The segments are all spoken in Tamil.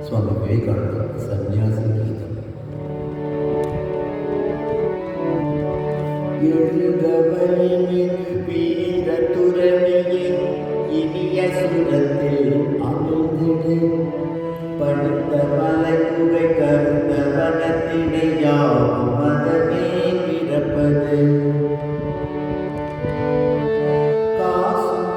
स्वामी विवेकानंद सन्यासी गीतम எழுகவலிமிகு வீர துறவியே இனிய சுரத்தில் அமிழ்ந்திடு படுத்த மலை குகை கருத்த வனத்தினை யாவும் மதமே பிறப்பது காசும்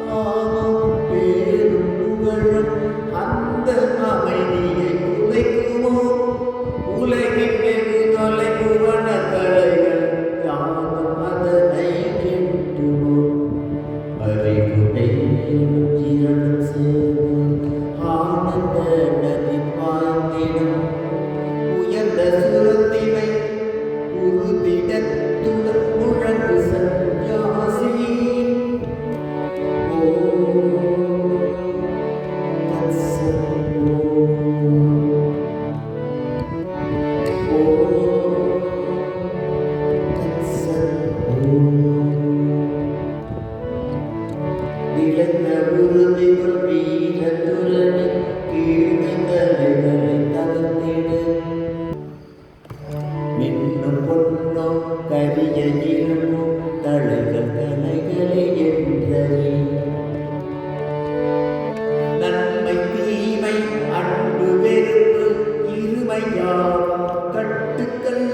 காமம் பேரும் புகழும் அந்த அமைதியை குலைக்குமோ உலகின் வெகு தொலைபுவன தலைகள் யாவும் அதனை கெட்டுமோ அறிவுடை ஜீரணம் சேர்ந்து ஆனந்த நதி பாய்ந்திடும் உயர்ந்த சுரத்தினை உறுதிடத்துடன் முழங்கு சந்நியாசி இழந்த உறுதிகள் வீர துறவி கீழ்மை தலைகளை தகர்த்திடு மின்னும் பொன்னும் கரிய இருமும் தலைகள் தலைகளை என்றறி நன்மை தீமை அன்பு வெறுப்பு இருமையாகும் கட்டுக்கள்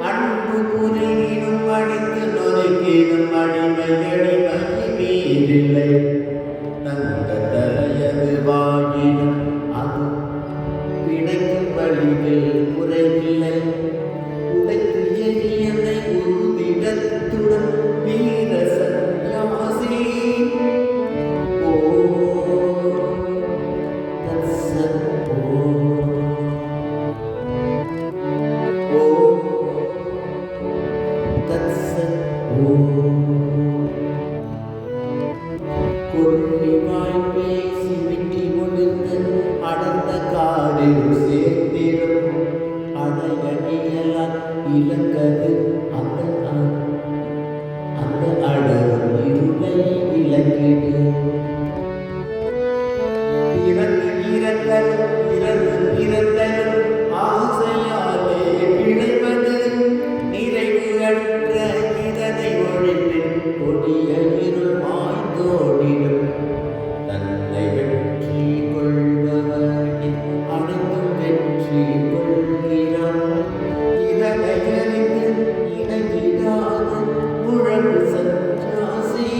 அன்பு புரியினும் அடித்து நொறுக்கினும் அடிமை எளிமை மீறில்லை தந்த தலையது வாங்கினும் அது பிணைக்கும் வழிகள் குறைவில்லை உடைத்து எரியனை உறுதிடத்துடன் வீர சந்நியாசி ஓ தத்சத் ஓ தத்சத் கொள்ளிவாய் பேசி விட்டி முடிந்து அடர்ந்த காரில் சேர்த்திடும் அடைய இயலால் இழந்தது அந்த அடரும் இருளை விளக்கிடு இறந்தலும் ஆசையாலே விளைவது நிறைவு அற்ற இதனை ஒழிப்பின் கொடிய இருள் மாய்ந்தோடிடும் தன்னை வெற்றி கொள்பவனே அனைத்தும் வெற்றி கொள்கிறான் இதனை அறிந்து இணங்கிடாது முழங்கு சந்நியாசி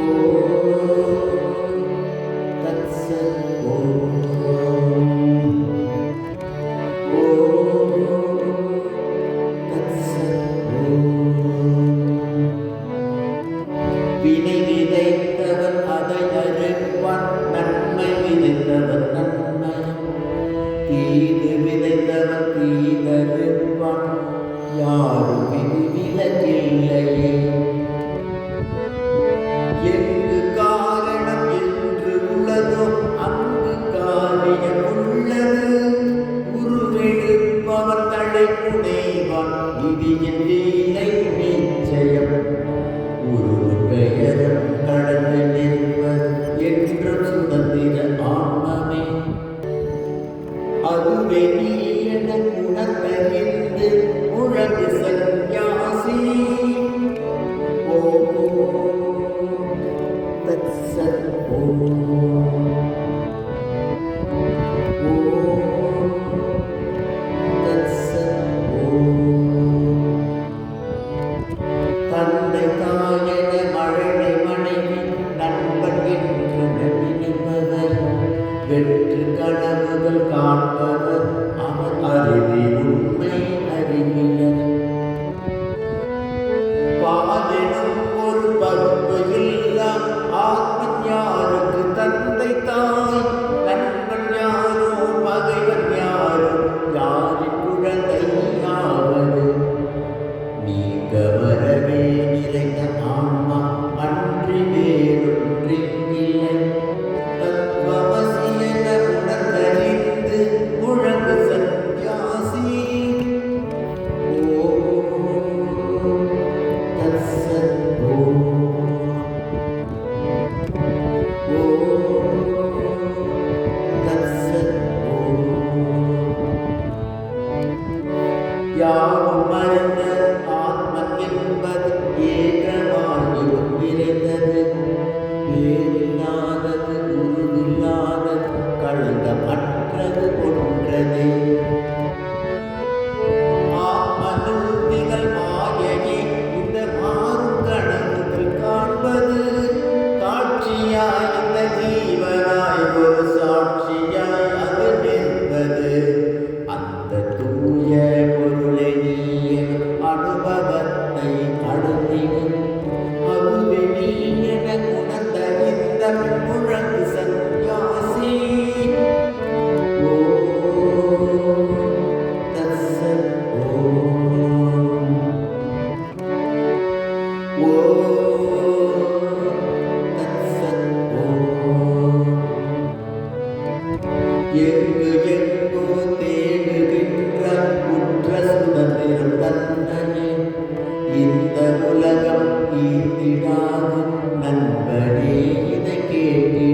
ஓ தத்சத் வினை விதைத்தவன் அதை அறிவான் நன்மை விதைத்தவன் நன்மையும் தீது விதைத்தவன் தீதறிவான் யாரும் விதி விலகில்லையே எங்கு காரணம் என்று உள்ளதோ அங்கு காரியம் உள்ளது உருவெடுப்பவன் தடை புனைவான் விதியின் லீலை நிச்சயம் பெயரும் கடந்து நிற்பது என்றும் சுதந்திர ஆன்மமே அதுவே நீ என உணர்ந்தறிந்து முழங்கு சந்நியாசி ஓ தத்சத் ஓ தந்தை தாயன மழலை மனைவி நண்பன் என்று நினைப்பவர் வெற்று கனவுகள் காண்பவர் அவர் அறிவி உண்மை அறிவிலர் பாதெனும் ஒரு பகுப்பு இல்லா ஆத்மஞானுக்கு தந்தை தான் வேறில்லாதது உருவில்லாதது களங்கமற்றது ஒன்றதே. ஆத்மனுள் திகழ் மாயையே இந்த மாறும் கனவுகள் காண்பது. காட்சியாய் இந்த ஜீவனாய் ஒரு சாட்சியாய் அது நிற்பது. அந்த தூய பொருளை நீ எனும் அனுபவத்தை அழுந்திடும். அதுவே நீ என உணர்ந்த இந்த முழங்கு சந்நியாசி. ஓம் தத்சத். ஓம் தத்சத். எங்கு எங்கோ தேடுகின்ற குற்ற சுதந்திரம் தன்னையே இந்த உலகம் ஈர்த்திடாது. நண்பனே இதை கேட்டு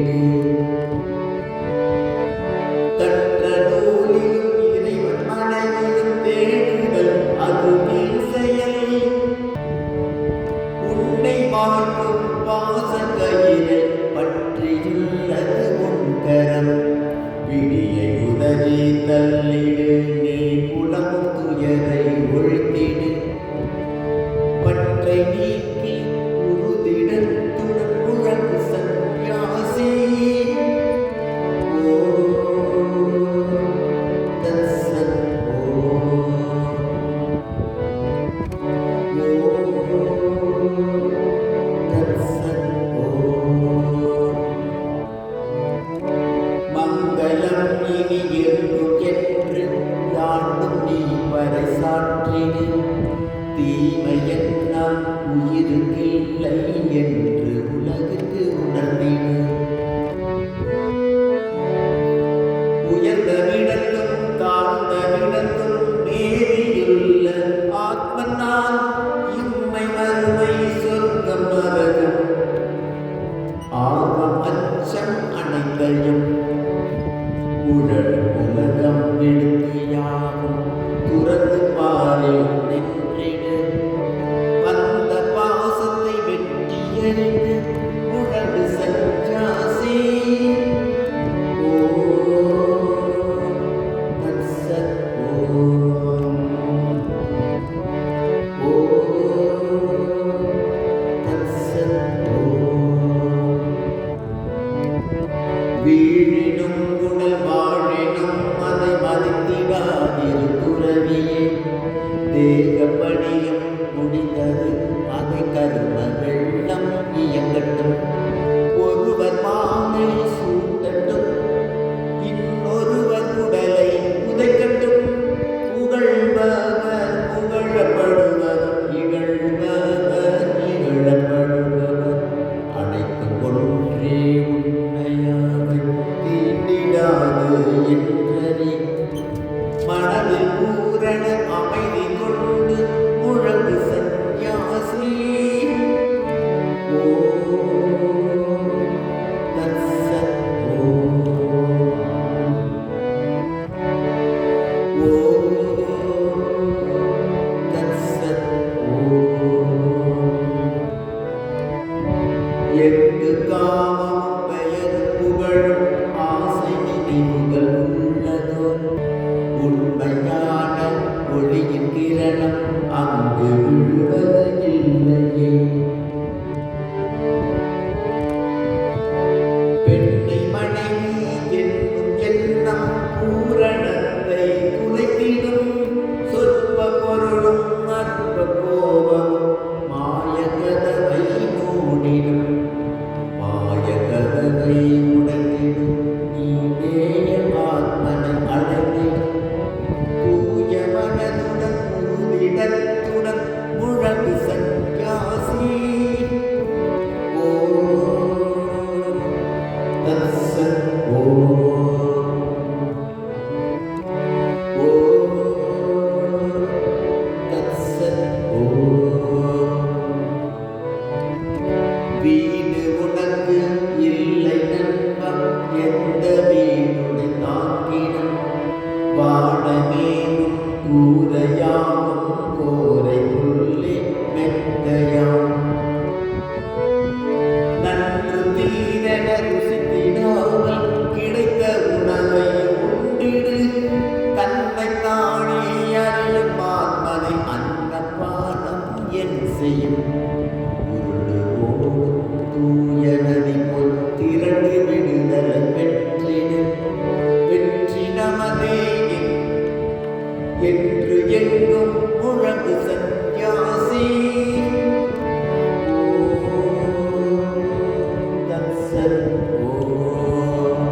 சத் ஓம்.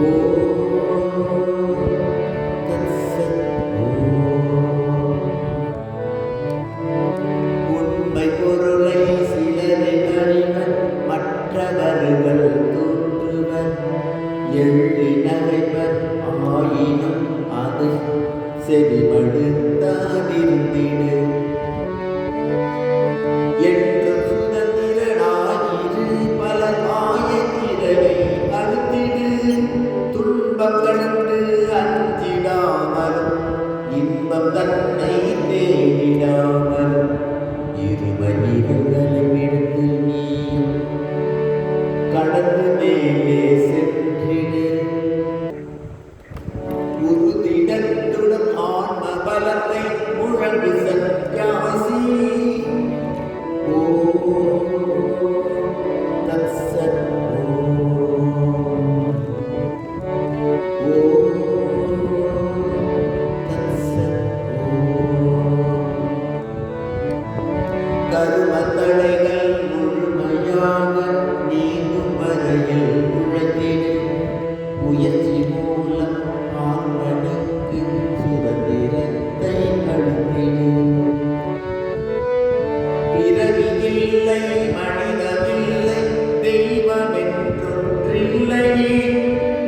ஓம் தத் சத் ஓம். உண்மை பொருளை சிலரை அறிவர், மற்றவர்கள் தோன்றுவர், எள்ளி நகைவர், ஆயினும் அதை செவிமடுத்தாதிருந்திடு. என்றும் சுதந்திரனாயிரு, பலர் மாயத்திரையை அழுத்திடு. துன்பம் கண்டு அஞ்சிடாமலும், இன்பம் தன்னை தேடிடாமலும், இருவழிகளை விடுத்து நீயும் கடந்து மேலே சென்றிடு. உறுதிடத்துடன் ஆன்ம பலத்தை முழங்கு சந்நியாசி. ஓம் தத் சத் ஓம். ஓம் தத் சத் ஓம். கருமத்தடைகள் முழுமையாக நீங்கும் வரையில் உழைத்திடு. முயற்சி மூலம் ஆண்மனுக்கு சுதந்திரத்தை அளித்திடு. பிறவியில்லை, மனிதமில்லை, தெய்வமென்றொன்றில்லையே.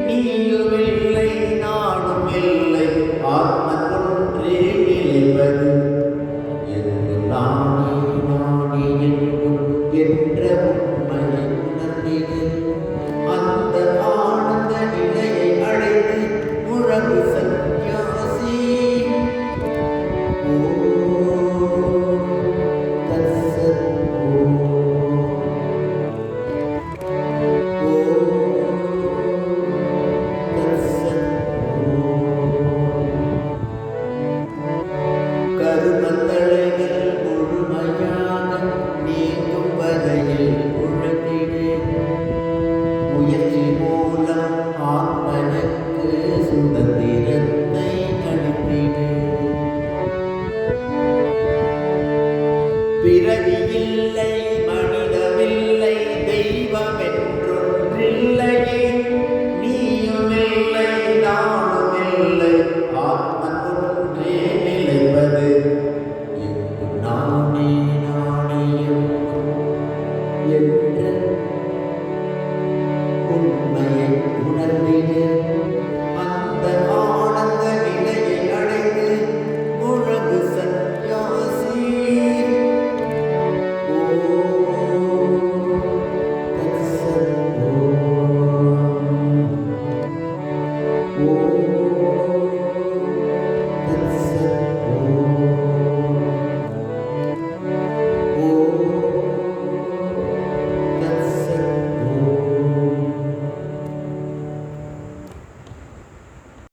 நீயுமில்லை, நானுமில்லை, ஆத்மன் ஒன்றே நிலைவது. எங்கும் நானே நானே எங்கும் என்ற உண்மையை உணர்ந்திடு. அந்த ஆனந்த நிலையை அடைந்து முழங்கு சந்நியாசி. ஓம் தத் சத் ஓம். ஓம் தத் சத் ஓம். கருமத்தளைகள் முழுமையாக நீங்கும் வரையில் உழைத்திடு. முயற்சி மூலம் ஆத்மனுக்கு சுதந்திரத்தை அளித்திடு. பிறவியில்லை, மனிதமில்லை, தெய்வமென்றொன்றில்லையே. நீயுமில்லை, நானுமில்லை, ஆத்மன் ஒன்றே நிலைவது. எங்கும் நானே நானே எங்கும் என்ற